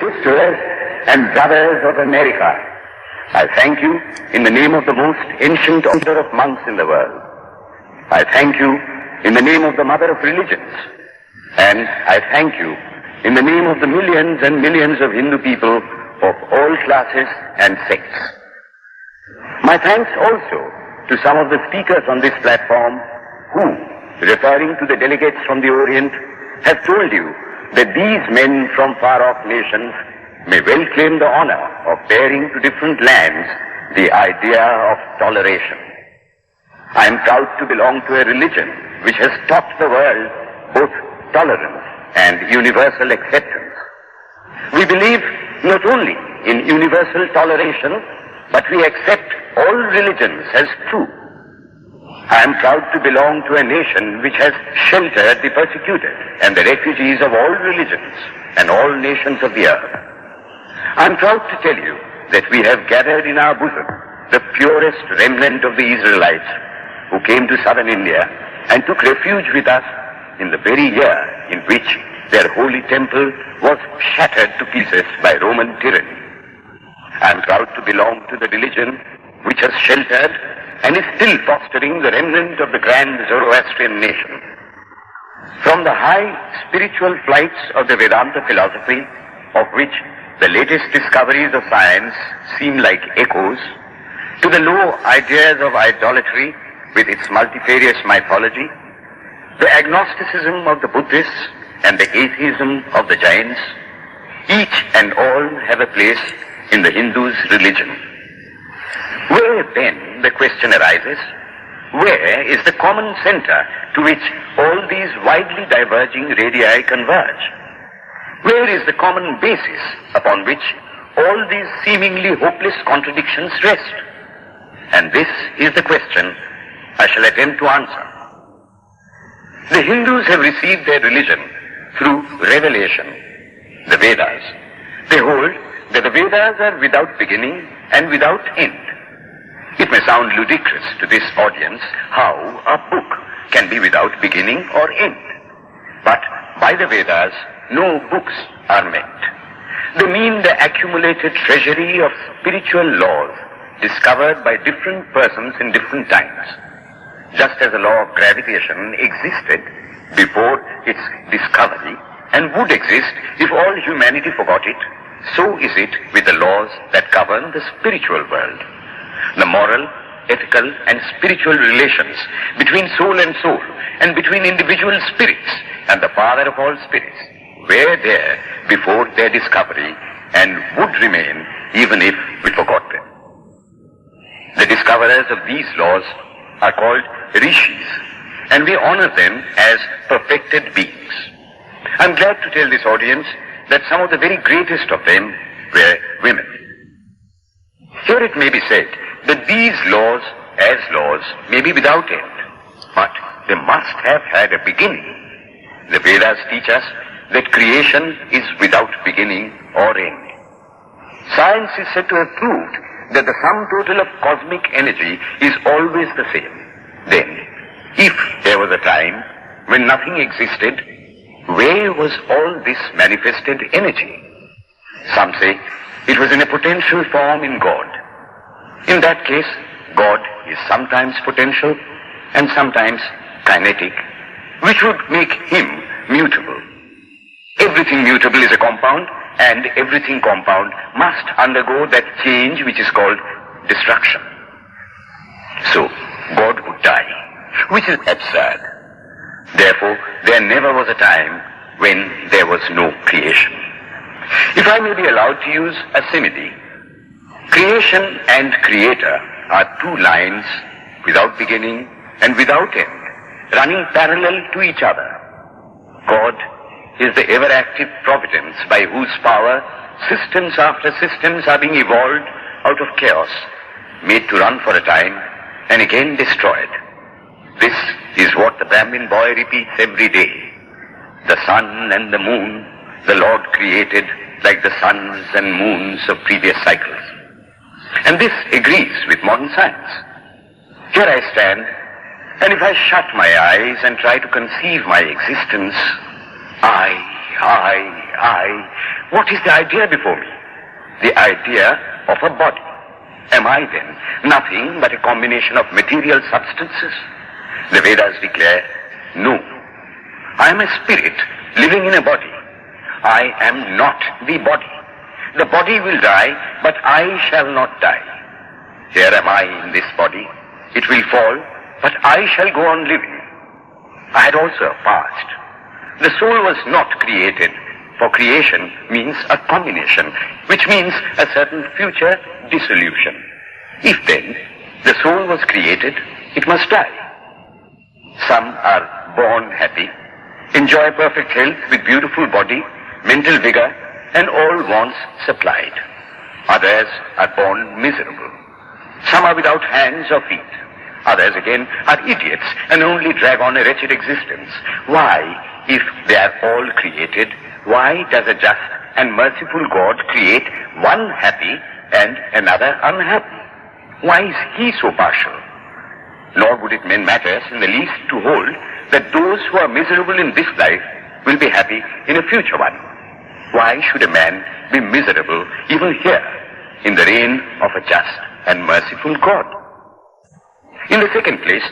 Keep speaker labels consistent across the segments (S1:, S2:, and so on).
S1: sisters and brothers of America, I thank you in the name of the most ancient order of monks in the world. I thank you in the name of the mother of religions. And I thank you in the name of the millions and millions of Hindu people of all classes and sects. My thanks also to some of the speakers on this platform who, referring to the delegates from the Orient, have told you that these men from far-off nations may well claim the honor of bearing to different lands the idea of toleration. I am proud to belong to a religion which has taught the world both tolerance and universal acceptance. We believe not only in universal toleration, but we accept all religions as true. I am proud to belong to a nation which has sheltered the persecuted and the refugees of all religions and all nations of the earth. I am proud to tell you that we have gathered in our bosom the purest remnant of the Israelites who came to southern India and took refuge with us in the very year in which their holy temple was shattered to pieces by Roman tyranny. I am proud to belong to the religion which has sheltered and is still fostering the remnant of the grand Zoroastrian nation. From the high spiritual flights of the Vedanta philosophy, of which the latest discoveries of science seem like echoes, to the low ideas of idolatry with its multifarious mythology, the agnosticism of the Buddhists and the atheism of the Jains, each and all have a place in the Hindu's religion. Where then, the question arises, where is the common center to which all these widely diverging radii converge? Where is the common basis upon which all these seemingly hopeless contradictions rest? And this is the question I shall attempt to answer. The Hindus have received their religion through revelation, the Vedas. They hold that the Vedas are without beginning and without end. It may sound ludicrous to this audience how a book can be without beginning or end. But by the Vedas, no books are meant. They mean the accumulated treasury of spiritual laws discovered by different persons in different times. Just as the law of gravitation existed before its discovery and would exist if all humanity forgot it, so is it with the laws that govern the spiritual world. The moral, ethical, and spiritual relations between soul and soul and between individual spirits and the Father of all spirits were there before their discovery and would remain even if we forgot them. The discoverers of these laws are called rishis, and we honor them as perfected beings. I'm glad to tell this audience that some of the very greatest of them were women. Here it may be said that these laws, as laws, may be without end, but they must have had a beginning. The Vedas teach us that creation is without beginning or end. Science is said to have proved that the sum total of cosmic energy is always the same. Then, if there was a time when nothing existed, where was all this manifested energy? Some say it was in a potential form in God. In that case, God is sometimes potential and sometimes kinetic, which would make him mutable. Everything mutable is a compound, and everything compound must undergo that change which is called destruction. So, God would die, which is absurd. Therefore, there never was a time when there was no creation. If I may be allowed to use a simile, creation and creator are two lines without beginning and without end, running parallel to each other. God is the ever-active providence by whose power systems after systems are being evolved out of chaos, made to run for a time and again destroyed. This is what the Brahmin boy repeats every day. The sun and the moon the Lord created like the suns and moons of previous cycles. And this agrees with modern science. Here I stand, and if I shut my eyes and try to conceive my existence, I, What is the idea before me? The idea of a body. Am I then nothing but a combination of material substances? The Vedas declare, no. I am a spirit living in a body. I am not the body. The body will die, but I shall not die. Here am I in this body. It will fall, but I shall go on living. I had also a past. The soul was not created, for creation means a combination, which means a certain future dissolution. If then the soul was created, it must die. Some are born happy, enjoy perfect health with beautiful body, mental vigor, and all wants supplied. Others are born miserable. Some are without hands or feet. Others again are idiots and only drag on a wretched existence. Why, if they are all created, why does a just and merciful God create one happy and another unhappy? Why is he so partial? Nor would it matter in the least to hold that those who are miserable in this life will be happy in a future one. Why should a man be miserable even here in the reign of a just and merciful God? In the second place,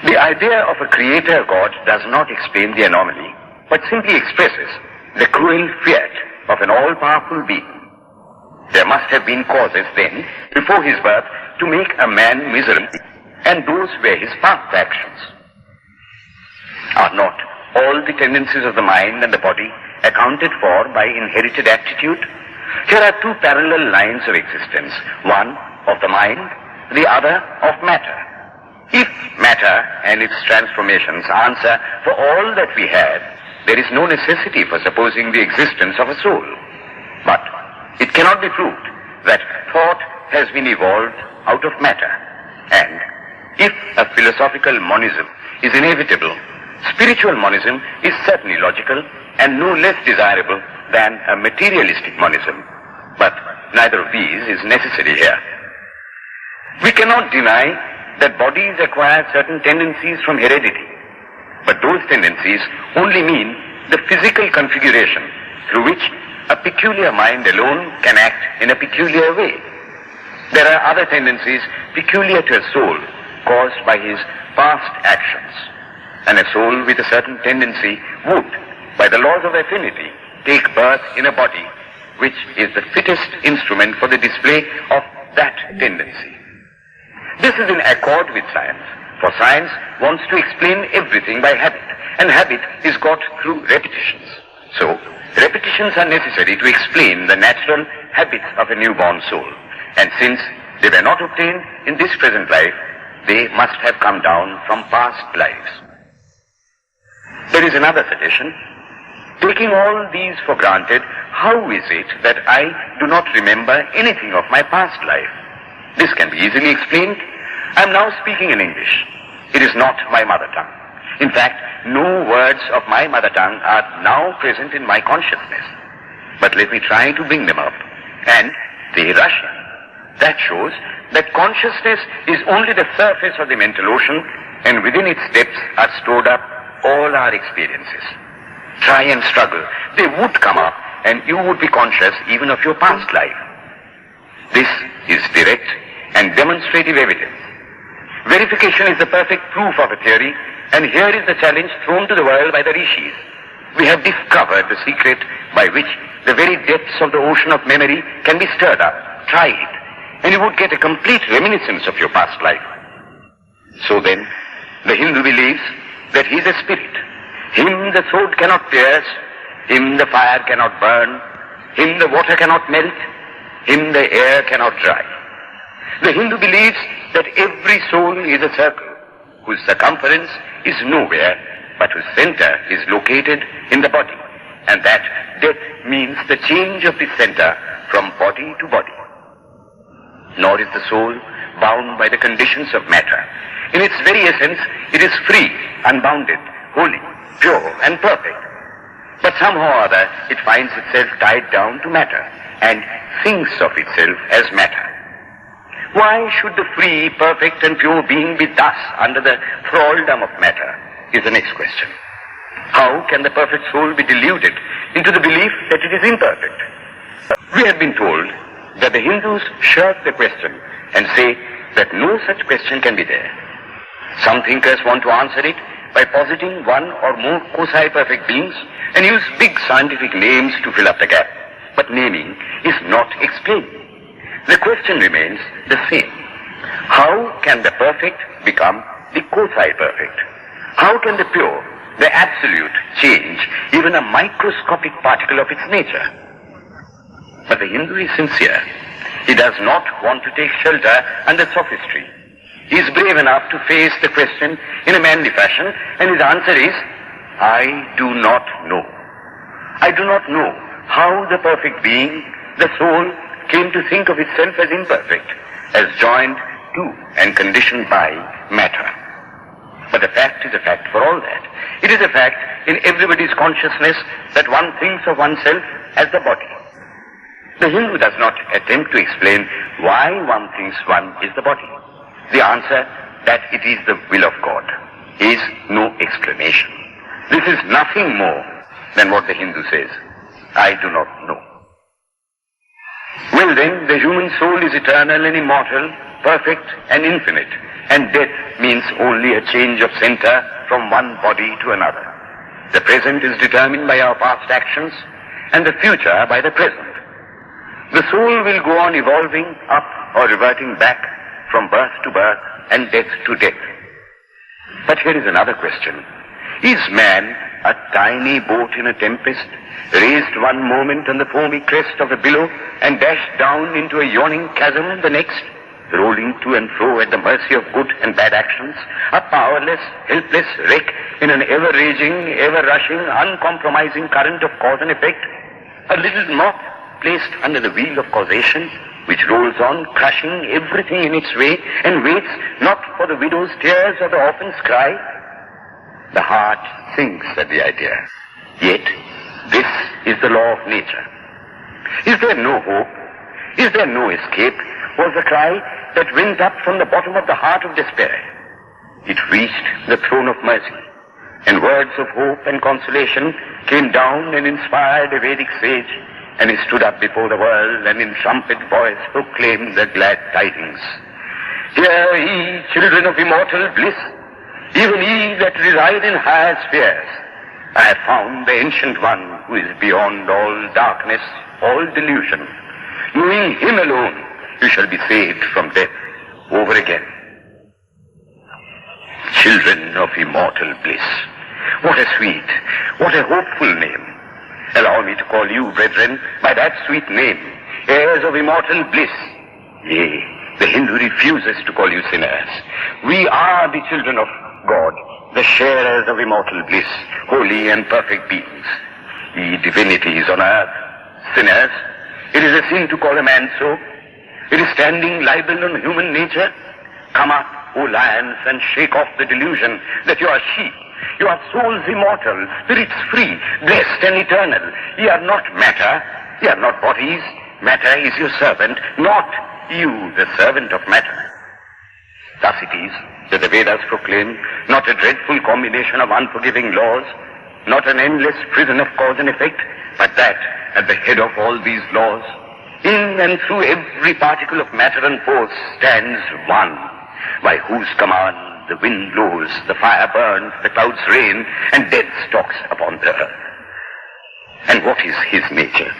S1: the idea of a creator God does not explain the anomaly, but simply expresses the cruel fiat of an all-powerful being. There must have been causes then, before his birth, to make a man miserable, and those were his past actions. Are not all the tendencies of the mind and the body accounted for by inherited aptitude? Here are two parallel lines of existence, one of the mind, the other of matter. If matter and its transformations answer for all that we have, there is no necessity for supposing the existence of a soul. But it cannot be proved that thought has been evolved out of matter. And if a philosophical monism is inevitable, spiritual monism is certainly logical and no less desirable than a materialistic monism. But neither of these is necessary here. We cannot deny that bodies acquire certain tendencies from heredity, but those tendencies only mean the physical configuration through which a peculiar mind alone can act in a peculiar way. There are other tendencies peculiar to a soul caused by his past actions, and a soul with a certain tendency would, by the laws of affinity, take birth in a body which is the fittest instrument for the display of that tendency. This is in accord with science, for science wants to explain everything by habit, and habit is got through repetitions. So, repetitions are necessary to explain the natural habits of a newborn soul, and since they were not obtained in this present life, they must have come down from past lives. There is another suggestion. Taking all these for granted, how is it that I do not remember anything of my past life? This can be easily explained. I am now speaking in English. It is not my mother tongue. In fact, no words of my mother tongue are now present in my consciousness. But let me try to bring them up. And they rush in. That shows that consciousness is only the surface of the mental ocean, and within its depths are stored up all our experiences. Try and struggle. They would come up, and you would be conscious even of your past life. This is direct and demonstrative evidence. Verification is the perfect proof of a theory, and here is the challenge thrown to the world by the rishis. We have discovered the secret by which the very depths of the ocean of memory can be stirred up. Try it, and you would get a complete reminiscence of your past life. So then, the Hindu believes that he is a spirit. Him the sword cannot pierce, him the fire cannot burn, him the water cannot melt, him the air cannot dry. The Hindu believes that every soul is a circle, whose circumference is nowhere, but whose center is located in the body, and that death means the change of the center from body to body. Nor is the soul bound by the conditions of matter. In its very essence, it is free, unbounded, holy, pure, and perfect. But somehow or other, it finds itself tied down to matter, and thinks of itself as matter. Why should the free, perfect, and pure being be thus under the thraldom of matter, is the next question. How can the perfect soul be deluded into the belief that it is imperfect? We have been told that the Hindus shirk the question and say that no such question can be there. Some thinkers want to answer it by positing one or more quasi-perfect beings and use big scientific names to fill up the gap. But naming is not explained. The question remains the same. How can the perfect become the quasi-perfect? How can the pure, the absolute, change even a microscopic particle of its nature? But the Hindu is sincere. He does not want to take shelter under sophistry. He is brave enough to face the question in a manly fashion, and his answer is, I do not know. I do not know how the perfect being, the soul, came to think of itself as imperfect, as joined to and conditioned by matter. But the fact is a fact for all that. It is a fact in everybody's consciousness that one thinks of oneself as the body. The Hindu does not attempt to explain why one thinks one is the body. The answer, that it is the will of God, is no explanation. This is nothing more than what the Hindu says, I do not know. Well then, the human soul is eternal and immortal, perfect and infinite, and death means only a change of center from one body to another. The present is determined by our past actions, and the future by the present. The soul will go on evolving up or reverting back from birth to birth and death to death. But here is another question. Is man a tiny boat in a tempest, raised one moment on the foamy crest of a billow and dashed down into a yawning chasm the next, rolling to and fro at the mercy of good and bad actions, a powerless, helpless wreck in an ever-raging, ever-rushing, uncompromising current of cause and effect, a little moth placed under the wheel of causation, which rolls on, crushing everything in its way, and waits not for the widow's tears or the orphan's cry? The heart sinks at the idea. Yet, this is the law of nature. Is there no hope? Is there no escape? Was the cry that went up from the bottom of the heart of despair. It reached the throne of mercy, and words of hope and consolation came down and inspired a Vedic sage, and he stood up before the world and in trumpet voice proclaimed the glad tidings. Hear ye, children of immortal bliss, even ye that reside in higher spheres. I have found the Ancient One who is beyond all darkness, all delusion. Knowing Him alone, you shall be saved from death over again. Children of immortal bliss. What a sweet, what a hopeful name. Allow me to call you, brethren, by that sweet name, heirs of immortal bliss. Yea, the Hindu refuses to call you sinners. We are the children of God, the sharers of immortal bliss, holy and perfect beings. Ye divinities on earth, sinners, it is a sin to call a man so. It is standing libel on human nature. Come up, O lions, and shake off the delusion that you are sheep. You are souls immortal, spirits free, blessed and eternal. Ye are not matter, ye are not bodies. Matter is your servant, not you the servant of matter. Thus it is that the Vedas proclaim not a dreadful combination of unforgiving laws, not an endless prison of cause and effect, but that at the head of all these laws, in and through every particle of matter and force, stands one, by whose command the wind blows, the fire burns, the clouds rain, and death stalks upon the earth. And what is His nature?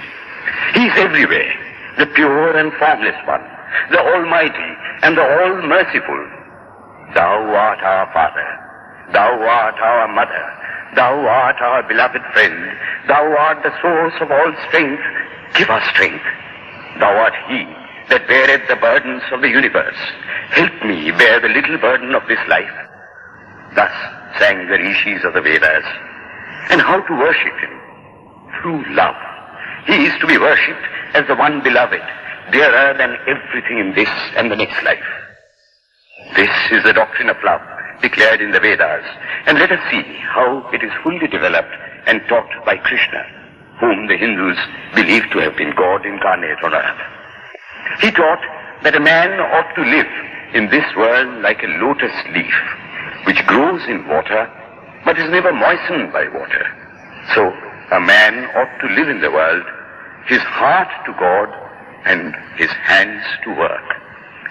S1: He is everywhere, the pure and formless one, the Almighty and the All-Merciful. Thou art our Father, Thou art our Mother, Thou art our beloved friend, Thou art the source of all strength. Give us strength. Thou art He that beareth the burdens of the universe. Help me bear the little burden of this life. Thus sang the rishis of the Vedas. And how to worship Him? Through love. He is to be worshipped as the one beloved, dearer than everything in this and the next life. This is the doctrine of love declared in the Vedas, and let us see how it is fully developed and taught by Krishna, whom the Hindus believe to have been God incarnate on earth. He taught that a man ought to live in this world like a lotus leaf, which grows in water but is never moistened by water. So, a man ought to live in the world, his heart to God and his hands to work.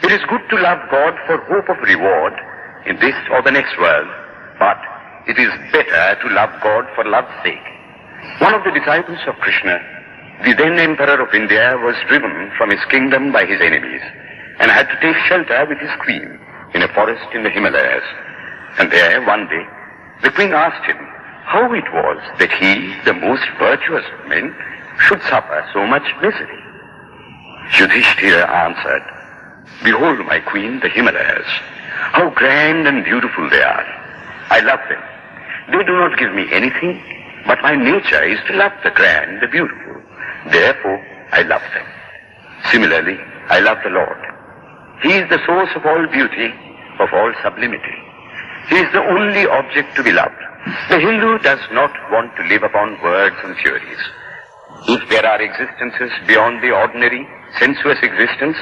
S1: It is good to love God for hope of reward in this or the next world, but it is better to love God for love's sake. One of the disciples of Krishna, the then Emperor of India, was driven from his kingdom by his enemies and had to take shelter with his queen in a forest in the Himalayas. And there, one day, the queen asked him how it was that he, the most virtuous of men, should suffer so much misery. Yudhishthira answered, "Behold, my queen, the Himalayas. How grand and beautiful they are. I love them. They do not give me anything, but my nature is to love the grand, the beautiful. Therefore, I love them. Similarly, I love the Lord. He is the source of all beauty, of all sublimity. He is the only object to be loved. The Hindu does not want to live upon words and theories. If there are existences beyond the ordinary, sensuous existence,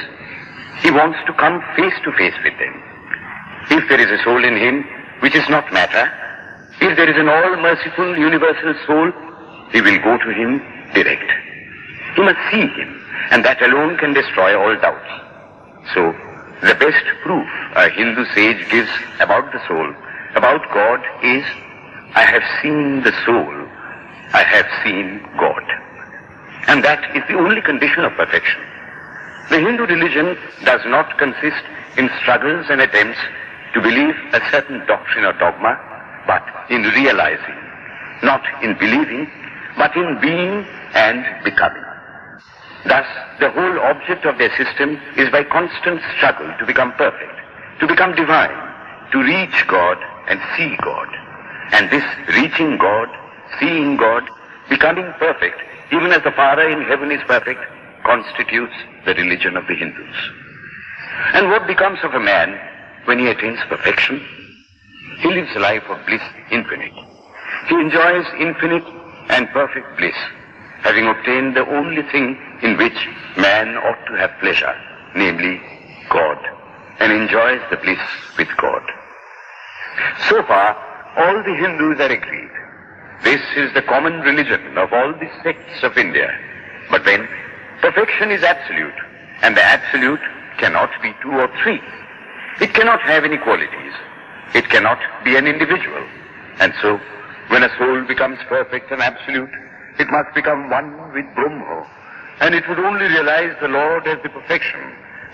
S1: he wants to come face to face with them. If there is a soul in him which is not matter, if there is an all-merciful universal soul, he will go to him direct. He must see him, and that alone can destroy all doubts. So, the best proof a Hindu sage gives about the soul, about God, is, I have seen the soul, I have seen God. And that is the only condition of perfection. The Hindu religion does not consist in struggles and attempts to believe a certain doctrine or dogma, but in realizing, not in believing, but in being and becoming. Thus, the whole object of their system is by constant struggle to become perfect, to become divine, to reach God and see God. And this reaching God, seeing God, becoming perfect, even as the Father in heaven is perfect, constitutes the religion of the Hindus. And what becomes of a man when he attains perfection? He lives a life of bliss infinite. He enjoys infinite and perfect bliss, having obtained the only thing in which man ought to have pleasure, namely God, and enjoys the bliss with God. So far, all the Hindus are agreed. This is the common religion of all the sects of India. But then, perfection is absolute, and the absolute cannot be two or three. It cannot have any qualities. It cannot be an individual. And so, when a soul becomes perfect and absolute, it must become one with Brahma, and it would only realize the Lord as the perfection,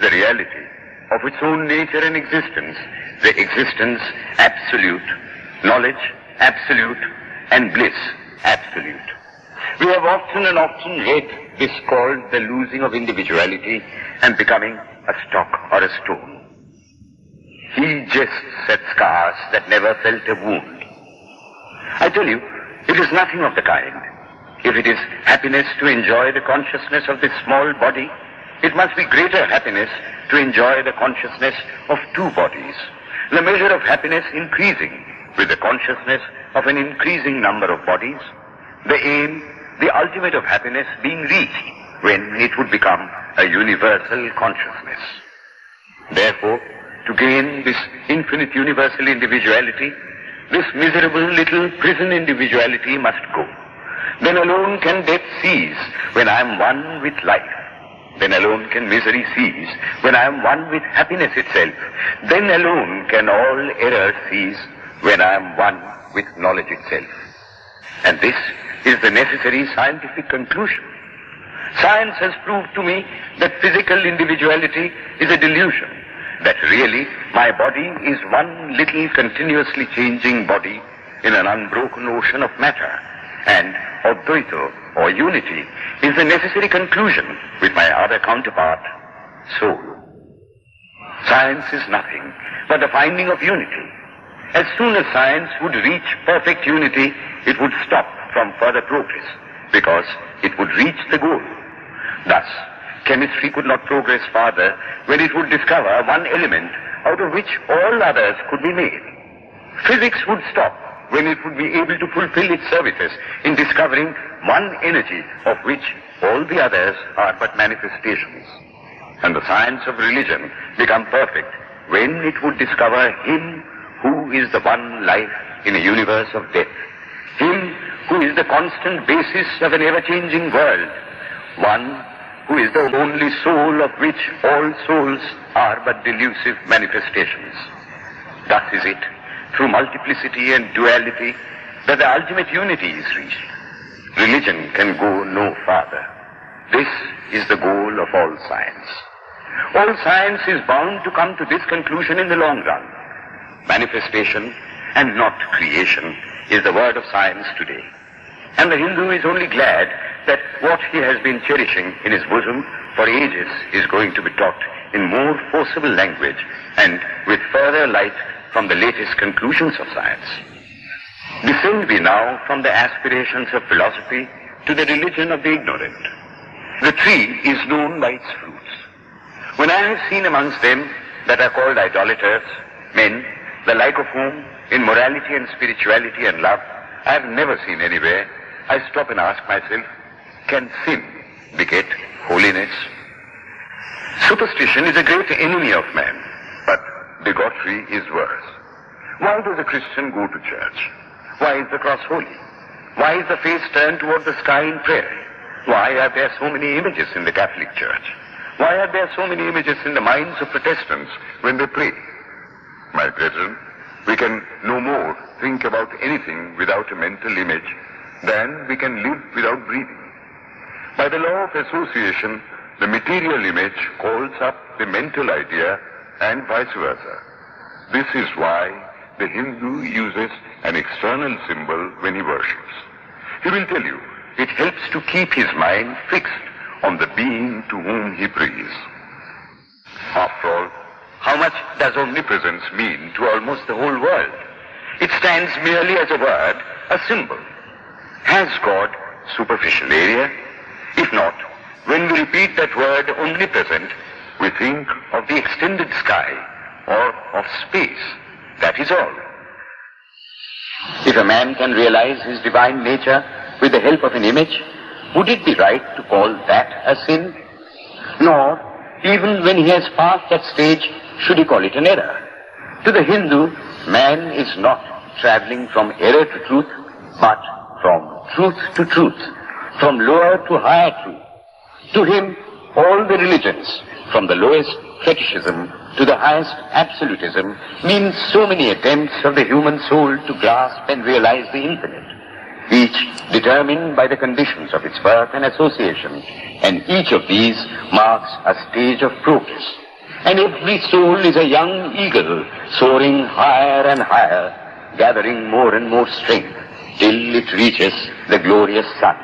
S1: the reality of its own nature and existence, the existence absolute, knowledge absolute, and bliss absolute. We have often and often read this called the losing of individuality and becoming a stock or a stone. He jests at scars that never felt a wound. I tell you, it is nothing of the kind. If it is happiness to enjoy the consciousness of this small body, it must be greater happiness to enjoy the consciousness of two bodies, the measure of happiness increasing with the consciousness of an increasing number of bodies, the aim, the ultimate of happiness being reached when it would become a universal consciousness. Therefore, to gain this infinite universal individuality, this miserable little prison individuality must go. Then alone can death cease when I am one with life. Then alone can misery cease when I am one with happiness itself. Then alone can all error cease when I am one with knowledge itself. And this is the necessary scientific conclusion. Science has proved to me that physical individuality is a delusion, that really my body is one little continuously changing body in an unbroken ocean of matter, and Advaita, or unity, is the necessary conclusion with my other counterpart, soul. Science is nothing but the finding of unity. As soon as science would reach perfect unity, it would stop from further progress, because it would reach the goal. Thus, chemistry could not progress farther when it would discover one element out of which all others could be made. Physics would stop when it would be able to fulfill its services in discovering one energy of which all the others are but manifestations. And the science of religion become perfect when it would discover Him who is the one life in a universe of death. Him who is the constant basis of an ever-changing world, one who is the only soul of which all souls are but delusive manifestations. Thus is it, through multiplicity and duality, that the ultimate unity is reached. Religion can go no farther. This is the goal of all science. All science is bound to come to this conclusion in the long run. Manifestation and not creation is the word of science today. And the Hindu is only glad that what he has been cherishing in his bosom for ages is going to be taught in more forcible language and with further light from the latest conclusions of science. Descend we now from the aspirations of philosophy to the religion of the ignorant. The tree is known by its fruits. When I have seen amongst them that are called idolaters, men, the like of whom in morality and spirituality and love I have never seen anywhere, I stop and ask myself, can sin beget holiness? Superstition is a great enemy of man, but bigotry is worse. Why does a Christian go to church? Why is the cross holy? Why is the face turned toward the sky in prayer? Why are there so many images in the Catholic Church? Why are there so many images in the minds of Protestants when they pray? My brethren, we can no more think about anything without a mental image than we can live without breathing. By the law of association, the material image calls up the mental idea and vice versa. This is why the Hindu uses an external symbol when he worships. He will tell you it helps to keep his mind fixed on the being to whom he prays. After all, how much does omnipresence mean to almost the whole world? It stands merely as a word, a symbol. Has God superficial area? If not, when we repeat that word omnipresent, we think of the extended sky or of space. That is all. If a man can realize his divine nature with the help of an image, would it be right to call that a sin? Nor, even when he has passed that stage, should he call it an error. To the Hindu, man is not traveling from error to truth, but from truth to truth, from lower to higher truth. To him, all the religions, from the lowest fetishism to the highest absolutism, mean so many attempts of the human soul to grasp and realize the infinite, each determined by the conditions of its birth and association, and each of these marks a stage of progress. And every soul is a young eagle soaring higher and higher, gathering more and more strength till it reaches the glorious sun.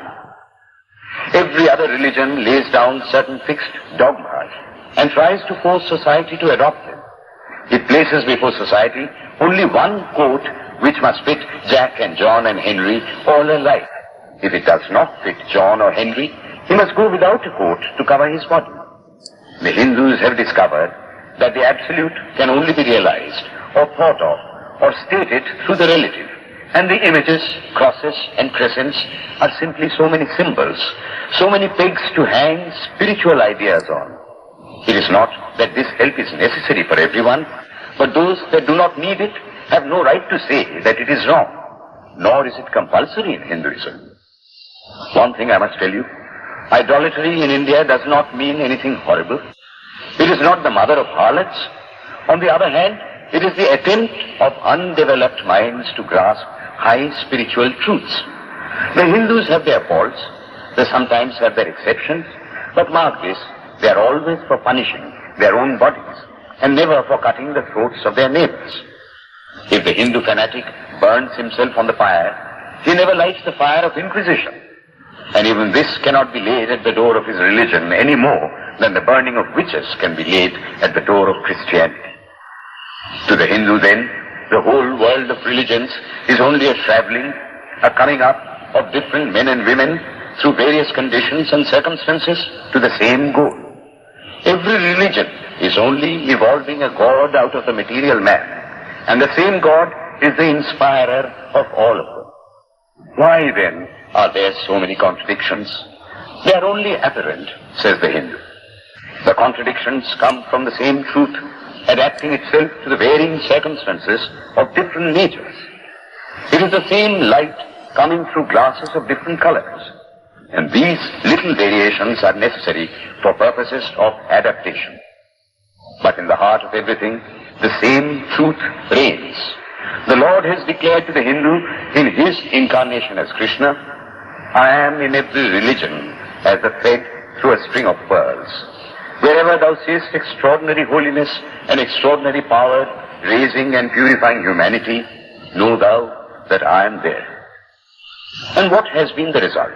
S1: Every other religion lays down certain fixed dogmas and tries to force society to adopt them. It places before society only one coat which must fit Jack and John and Henry all alike. If it does not fit John or Henry, he must go without a coat to cover his body. The Hindus have discovered that the absolute can only be realized or thought of or stated through the relative. And the images, crosses and crescents are simply so many symbols, so many pegs to hang spiritual ideas on. It is not that this help is necessary for everyone, but those that do not need it have no right to say that it is wrong, nor is it compulsory in Hinduism. One thing I must tell you, idolatry in India does not mean anything horrible. It is not the mother of harlots. On the other hand, it is the attempt of undeveloped minds to grasp high spiritual truths. The Hindus have their faults, they sometimes have their exceptions, but mark this, they are always for punishing their own bodies and never for cutting the throats of their neighbors. If the Hindu fanatic burns himself on the fire, he never lights the fire of inquisition. And even this cannot be laid at the door of his religion any more than the burning of witches can be laid at the door of Christianity. To the Hindu then, the whole world of religions is only a traveling, a coming up of different men and women through various conditions and circumstances to the same goal. Every religion is only evolving a God out of the material man, and the same God is the inspirer of all of them. Why then are there so many contradictions? They are only apparent, says the Hindu. The contradictions come from the same truth, adapting itself to the varying circumstances of different natures. It is the same light coming through glasses of different colors. And these little variations are necessary for purposes of adaptation. But in the heart of everything, the same truth reigns. The Lord has declared to the Hindu in his incarnation as Krishna, I am in every religion as a thread through a string of pearls. Wherever thou seest extraordinary holiness and extraordinary power raising and purifying humanity, know thou that I am there. And what has been the result?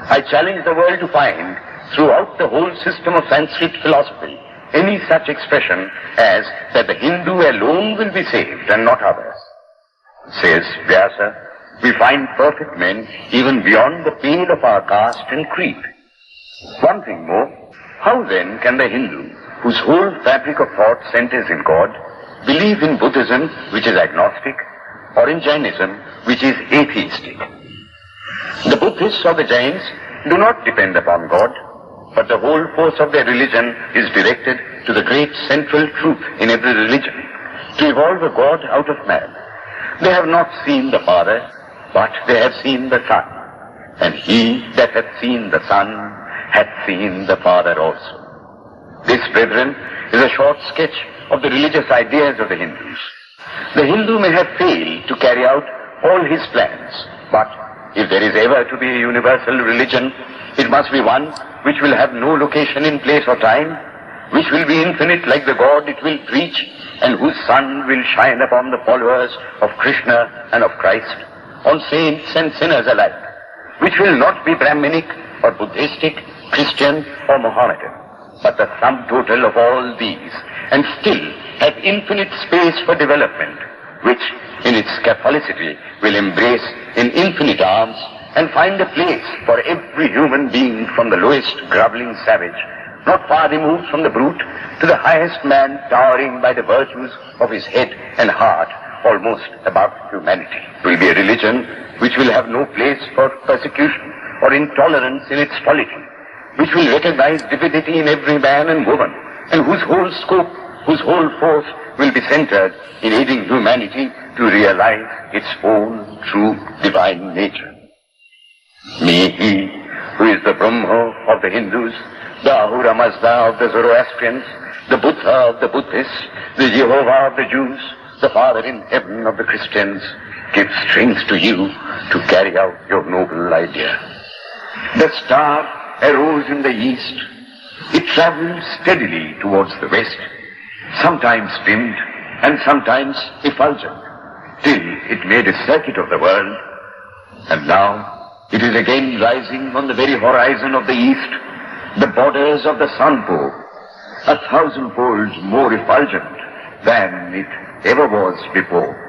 S1: I challenge the world to find throughout the whole system of Sanskrit philosophy any such expression as that the Hindu alone will be saved and not others. Says Vyasa, we find perfect men even beyond the pale of our caste and creed. One thing more, how then can the Hindu, whose whole fabric of thought centers in God, believe in Buddhism, which is agnostic, or in Jainism, which is atheistic? The Buddhists or the Jains do not depend upon God, but the whole force of their religion is directed to the great central truth in every religion, to evolve a God out of man. They have not seen the Father, but they have seen the Son. And he that hath seen the Son hath seen the Father also. This, brethren, is a short sketch of the religious ideas of the Hindus. The Hindu may have failed to carry out all his plans, but if there is ever to be a universal religion, it must be one which will have no location in place or time, which will be infinite like the God it will preach, and whose sun will shine upon the followers of Krishna and of Christ, on saints and sinners alike, which will not be Brahminic or Buddhistic, Christian or Mohammedan, but the sum total of all these, and still have infinite space for development, which in its Catholicity will embrace in infinite arms and find a place for every human being, from the lowest groveling savage, not far removed from the brute, to the highest man towering by the virtues of his head and heart almost above humanity. It will be a religion which will have no place for persecution or intolerance in its polity, which will recognize divinity in every man and woman, and whose whole scope, whose whole force will be centered in aiding humanity to realize its own true divine nature. May he, who is the Brahma of the Hindus, the Ahura Mazda of the Zoroastrians, the Buddha of the Buddhists, the Jehovah of the Jews, the Father in heaven of the Christians, give strength to you to carry out your noble idea. The star arose in the east. It traveled steadily towards the west, sometimes dimmed and sometimes effulgent, till it made a circuit of the world, and now it is again rising on the very horizon of the east, the borders of the sun pole, 1,000-fold more effulgent than it ever was before.